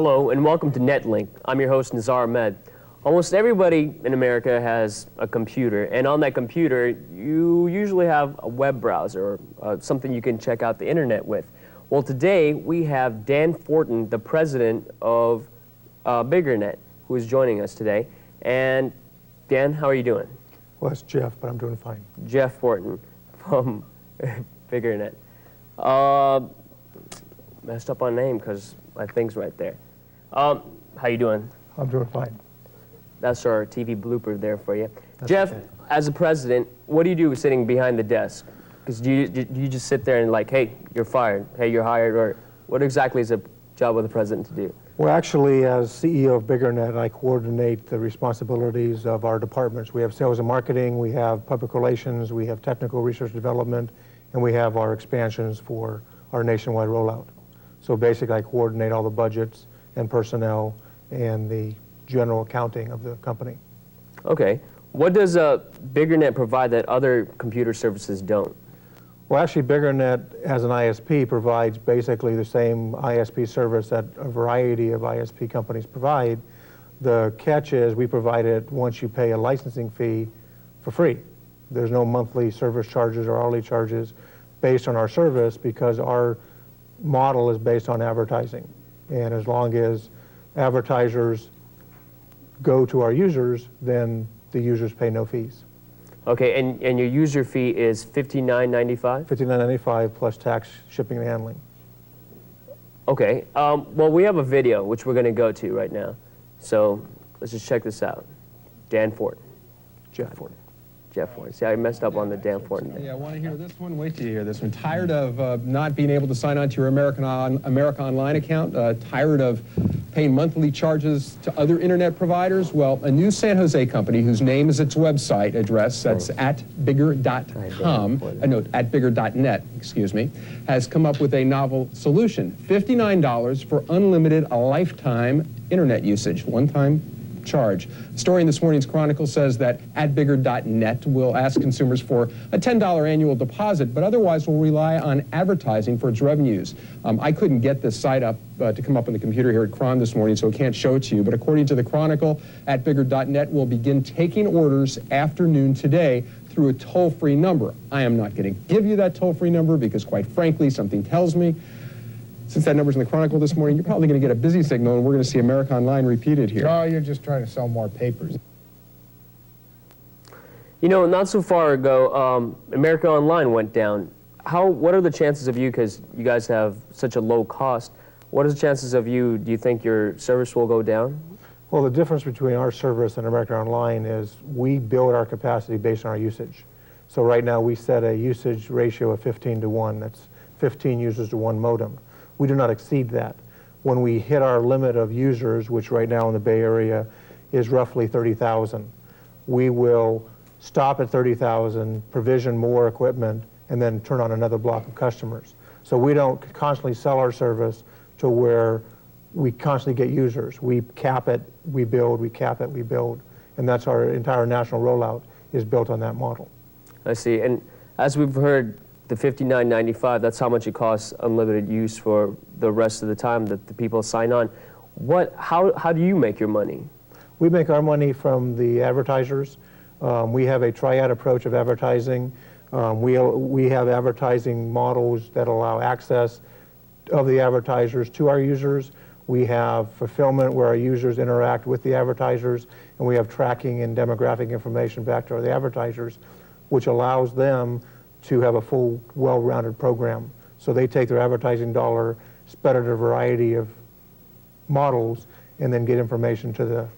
Hello and welcome to NetLink. I'm your host Nizar Ahmed. Almost everybody in America has a computer, and on that computer you usually have a web browser or something you can check out the internet with. Well, today we have Dan Fortin, the president of BiggerNet, who is joining us today. And Dan, how are you doing? Well, it's Jeff, but I'm doing fine. Jeff Fortin from BiggerNet. Messed up on name because my thing's right there. How you doing? I'm doing fine. That's our TV blooper there for you. That's Jeff, okay. as a president, what do you do sitting behind the desk? Because do you just sit there and like, hey, you're fired, hey, you're hired, or what exactly is a job of the president to do? Well, actually, as CEO of BiggerNet, I coordinate the responsibilities of our departments. We have sales and marketing, we have public relations, we have technical research and development, and we have our expansions for our nationwide rollout. So basically, I coordinate all the budgets and personnel and the general accounting of the company. Okay. What does BiggerNet provide that other computer services don't? Well, actually, BiggerNet, as an ISP, provides basically the same ISP service that a variety of ISP companies provide. The catch is we provide it once you pay a licensing fee for free. There's no monthly service charges or hourly charges based on our service because our model is based on advertising. And as long as advertisers go to our users, then the users pay no fees. Okay, and your user fee is $59.95? $59.95 plus tax, shipping, and handling. Okay, well, we have a video which we're going to go to right now. So let's just check this out. Dan Fortin. Jeff Fortin. Jeff Fortin. See, I messed up on the Dan Fortin thing. Yeah, I want to hear this one. Wait till you hear this one. Tired of not being able to sign on to your America Online account? Tired of paying monthly charges to other internet providers? Well, a new San Jose company whose name is its website address, that's at bigger.com, no, at bigger.net, excuse me, has come up with a novel solution. $59 for unlimited lifetime internet usage, one-time charge. A story in this morning's Chronicle says that @bigger.net will ask consumers for a $10 annual deposit, but otherwise will rely on advertising for its revenues. I couldn't get this site up to come up on the computer here at Cron this morning, so I can't show it to you, but according to the Chronicle, @bigger.net will begin taking orders afternoon today through a toll-free number. I am not going to give you that toll-free number because, quite frankly, something tells me since that number's in the Chronicle this morning, you're probably going to get a busy signal, and we're going to see America Online repeated here. Oh, you're just trying to sell more papers. You know, not so far ago, America Online went down. What are the chances of you, because you guys have such a low cost, what are the chances of you, do you think your service will go down? Well, the difference between our service and America Online is we build our capacity based on our usage. So right now we set a usage ratio of 15 to 1. That's 15 users to 1 modem. We do not exceed that. When we hit our limit of users, which right now in the Bay Area is roughly 30,000, we will stop at 30,000, provision more equipment, and then turn on another block of customers. So we don't constantly sell our service to where we constantly get users. We cap it, we build, we cap it, we build. And that's our entire national rollout is built on that model. I see. And as we've heard, the $59.95, that's how much it costs unlimited use for the rest of the time that the people sign on. How do you make your money? We make our money from the advertisers. We have a triad approach of advertising. We have advertising models that allow access of the advertisers to our users. We have fulfillment where our users interact with the advertisers, and we have tracking and demographic information back to the advertisers, which allows them to have a full, well-rounded program. So they take their advertising dollar, spread it a variety of models, and then get information to the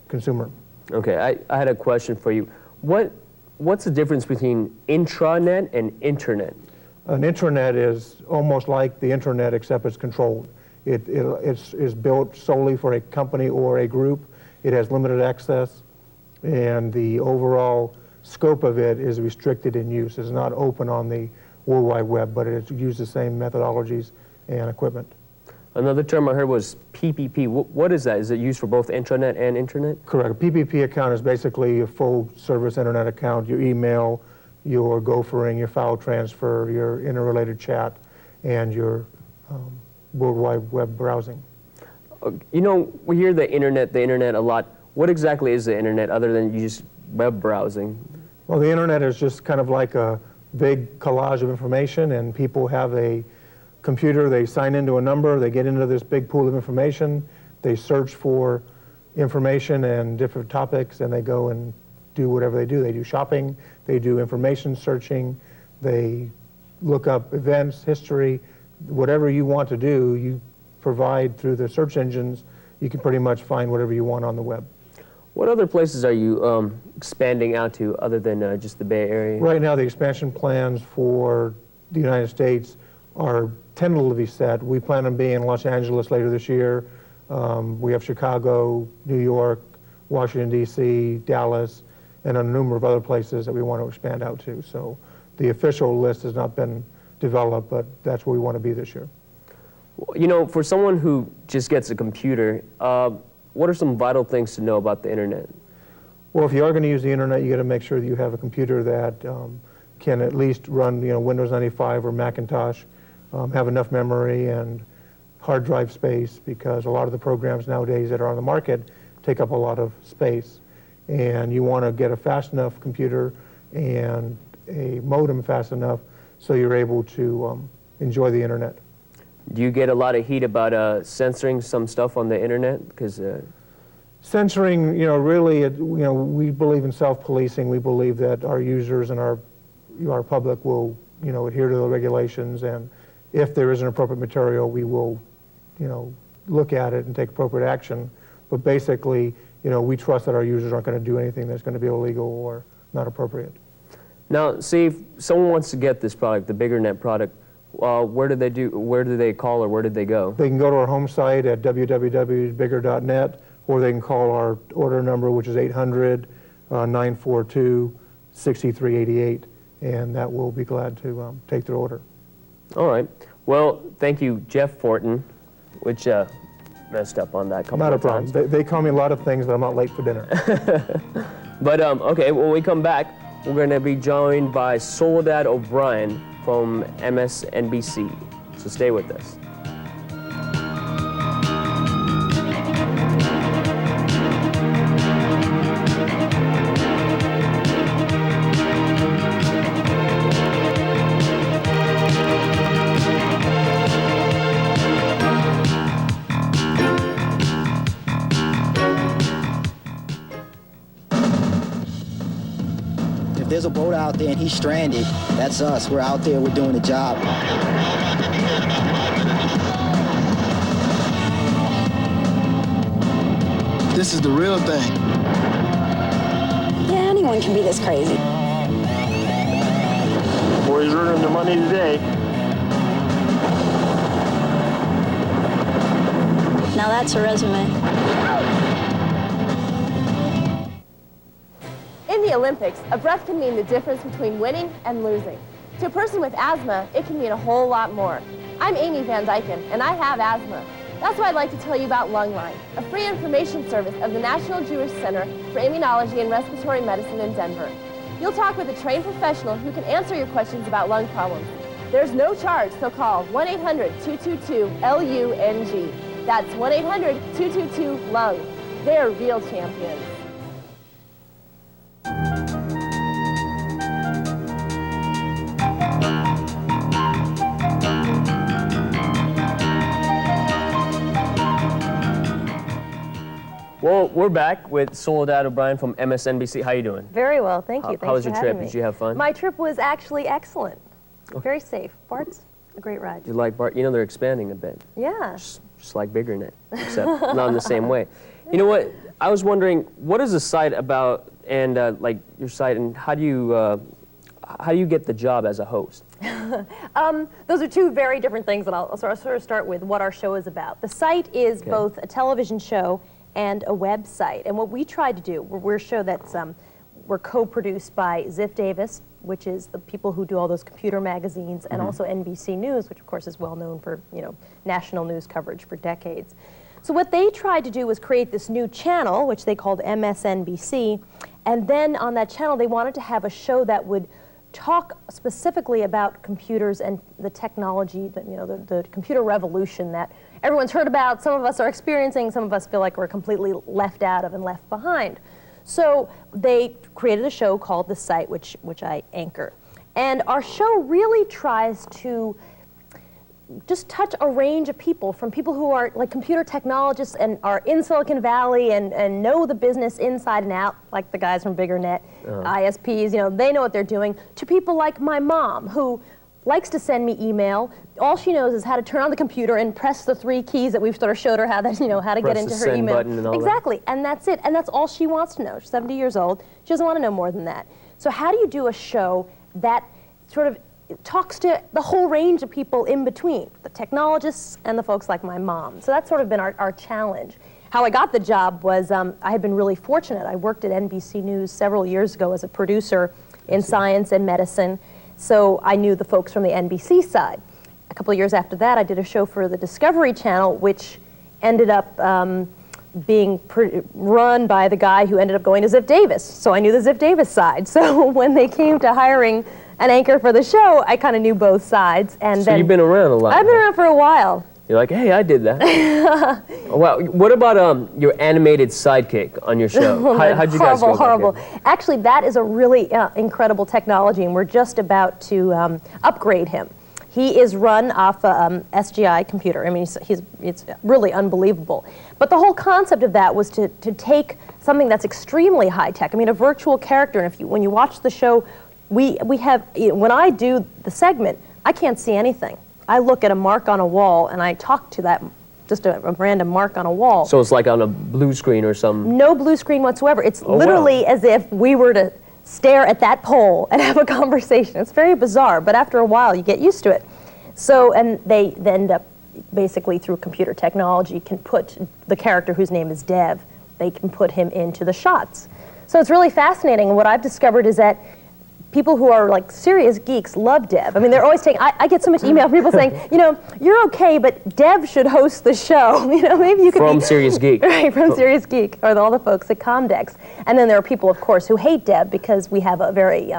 consumer. Okay, I had a question for you. What's the difference between intranet and internet? An intranet is almost like the internet, except it's controlled. It's built solely for a company or a group. It has limited access, and the overall scope of it is restricted in use. It's not open on the World Wide Web, but it uses the same methodologies and equipment. Another term I heard was PPP. What is that? Is it used for both intranet and internet? Correct. A PPP account is basically a full service internet account. Your email, your gophering, your file transfer, your interrelated chat, and your World Wide Web browsing. You know, we hear the internet a lot. What exactly is the internet other than you just web browsing? Well, the internet is just kind of like a big collage of information, and people have a computer, they sign into a number, they get into this big pool of information, they search for information and different topics, and they go and do whatever they do. They do shopping, they do information searching, they look up events, history, whatever you want to do, you provide through the search engines, you can pretty much find whatever you want on the web. What other places are you expanding out to other than just the Bay Area? Right now, the expansion plans for the United States are tentatively set. We plan on being in Los Angeles later this year. We have Chicago, New York, Washington, D.C., Dallas, and a number of other places that we want to expand out to. So the official list has not been developed, but that's where we want to be this year. You know, for someone who just gets a computer, what are some vital things to know about the internet? Well, if you are going to use the internet, you got to make sure that you have a computer that can at least run, Windows 95 or Macintosh, have enough memory and hard drive space, because a lot of the programs nowadays that are on the market take up a lot of space. And you want to get a fast enough computer and a modem fast enough so you're able to enjoy the internet. Do you get a lot of heat about censoring some stuff on the internet? Because censoring, really, we believe in self-policing. We believe that our users and our public will, adhere to the regulations, and if there is an appropriate material, we will, look at it and take appropriate action. But basically, we trust that our users aren't going to do anything that's going to be illegal or not appropriate. now, see, if someone wants to get this product, the BiggerNet product, where do they call, or where did they go? They can go to our home site at www.bigger.net, or they can call our order number, which is 800-942-6388, and that will be glad to take their order. All right. Well, thank you, Jeff Fortin, which messed up on that couple Not a of times. problem. They call me a lot of things, but I'm not late for dinner. But, okay, when we come back, we're going to be joined by Soledad O'Brien from MSNBC. So stay with us. If there's a boat out there and he's stranded, that's us. We're out there, we're doing the job. This is the real thing. Yeah, anyone can be this crazy. Boys earning their money today. Now that's a resume. In the Olympics, a breath can mean the difference between winning and losing. To a person with asthma, it can mean a whole lot more. I'm Amy Van Dyken, and I have asthma. That's why I'd like to tell you about LungLine, a free information service of the National Jewish Center for Immunology and Respiratory Medicine in Denver. You'll talk with a trained professional who can answer your questions about lung problems. There's no charge, so call 1-800-222-LUNG. That's 1-800-222-LUNG. They're real champions. Well, we're back with Soledad O'Brien from MSNBC. How you doing? Very well, thank you. How was your trip? Me. Did you have fun? My trip was actually excellent. Very safe. Bart's a great ride. You like Bart? You know they're expanding a bit, Yeah. just like BiggerNet, except not in the same way. You know what? I was wondering, what is the site about, and like your site, and how do you get the job as a host? Those are two very different things, and I'll sort of start with what our show is about. The site is both a television show and a website. And what we try to do, we're a show that's we're co-produced by Ziff Davis, which is the people who do all those computer magazines, and also NBC News, which of course is well known for national news coverage for decades. So what they tried to do was create this new channel, which they called MSNBC, and then on that channel they wanted to have a show that would talk specifically about computers and the technology, the computer revolution that everyone's heard about, some of us are experiencing, some of us feel like we're completely left out of and left behind. So they created a show called The Site, which I anchor. And our show really tries to just touch a range of people, from people who are like computer technologists and are in Silicon Valley and know the business inside and out, like the guys from BiggerNet, ISPs, you know, they know what they're doing, to people like my mom, who likes to send me email. All she knows is how to turn on the computer and press the 3 keys that we've sort of showed her how to, you know, how to Press get into the her send email. button and all Exactly, and that's it. And that's all she wants to know. She's 70 years old. She doesn't want to know more than that. So how do you do a show that sort of talks to the whole range of people in between, the technologists and the folks like my mom? So that's sort of been our challenge. How I got the job was I had been really fortunate. I worked at NBC News several years ago as a producer in science and medicine, so I knew the folks from the NBC side. A couple of years after that, I did a show for the Discovery Channel, which ended up being run by the guy who ended up going to Ziff Davis. So I knew the Ziff Davis side. So when they came to hiring an anchor for the show, I kind of knew both sides. And So then you've been around a lot. I've been around for a while. You're like, hey, I did that. Wow. What about your animated sidekick on your show? How'd you guys go about Horrible. him? Actually, that is a really incredible technology, and we're just about to upgrade him. He is run off a SGI computer. I mean, it's really unbelievable. But the whole concept of that was to take something that's extremely high tech. I mean, a virtual character. And when you watch the show, we have, when I do the segment, I can't see anything. I look at a mark on a wall and I talk to that, just a random mark on a wall. So it's like on a blue screen or something? No blue screen whatsoever. It's literally wow. as if we were to stare at that pole and have a conversation. It's very bizarre, but after a while you get used to it. So, and they end up basically through computer technology can put the character whose name is Dev, they can put him into the shots. So it's really fascinating, and what I've discovered is that people who are like serious geeks love Dev. I mean, they're always saying, I get so much email from people saying, you know, you're okay, but Dev should host the show. You know, maybe you could From be Serious Geek. Right, from Serious Geek, or all the folks at Comdex. And then there are people, of course, who hate Dev because we have a very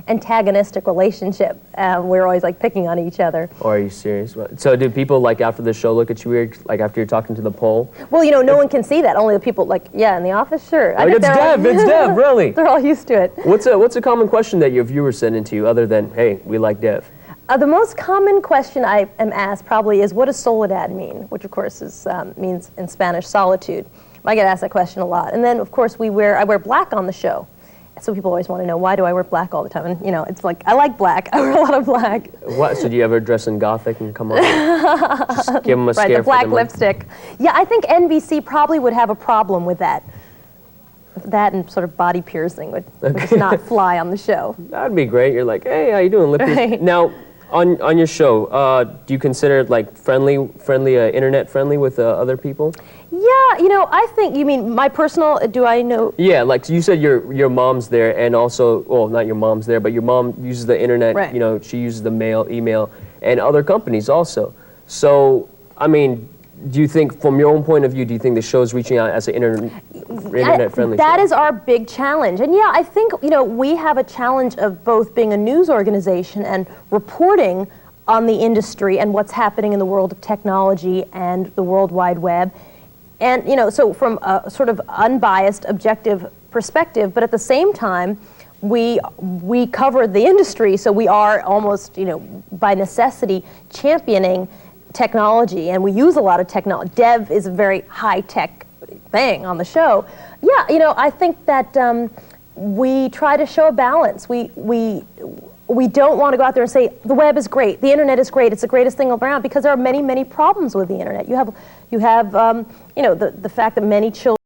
antagonistic relationship. We're always like picking on each other. Oh, are you serious? So do people like after the show look at you weird, like after you're talking to the poll? Well, you know, no one can see that. Only the people like, yeah, in the office, sure. Like, it's Dev, it's Dev, really. They're all used to it. What's a common question that your viewers send into you other than, hey, we like Dev? The most common question I am asked probably is, what does soledad mean? Which, of course, is, means in Spanish solitude. I get asked that question a lot. And then, of course, I wear black on the show. So people always want to know, why do I wear black all the time? And, you know, it's like, I like black. I wear a lot of black. What? So do you ever dress in Gothic and come on? Just give them a scare Right, the black for them, like- lipstick. Yeah, I think NBC probably would have a problem with that. That and sort of body piercing would just not fly on the show. That'd be great. You're like, hey, how you doing, Lippy? Right. Now, on your show, do you consider it like friendly, internet friendly with other people? Yeah, you know, I think, you mean my personal, do I know? Yeah, like you said, your mom's there, and also, well, not your mom's there, but your mom uses the internet. Right. You know, she uses the email, and other companies also. So, I mean, do you think, from your own point of view, do you think the show's reaching out as an internet-friendly show? That is our big challenge. And yeah, I think, you know, we have a challenge of both being a news organization and reporting on the industry and what's happening in the world of technology and the World Wide Web. And, you know, so from a sort of unbiased, objective perspective, but at the same time, we cover the industry, so we are almost, you know, by necessity, championing technology, and we use a lot of technology. Dev is a very high-tech thing on the show. Yeah, you know, I think that we try to show a balance. We don't want to go out there and say the web is great, the internet is great, it's the greatest thing around, because there are many, many problems with the internet. You have you know, the fact that many children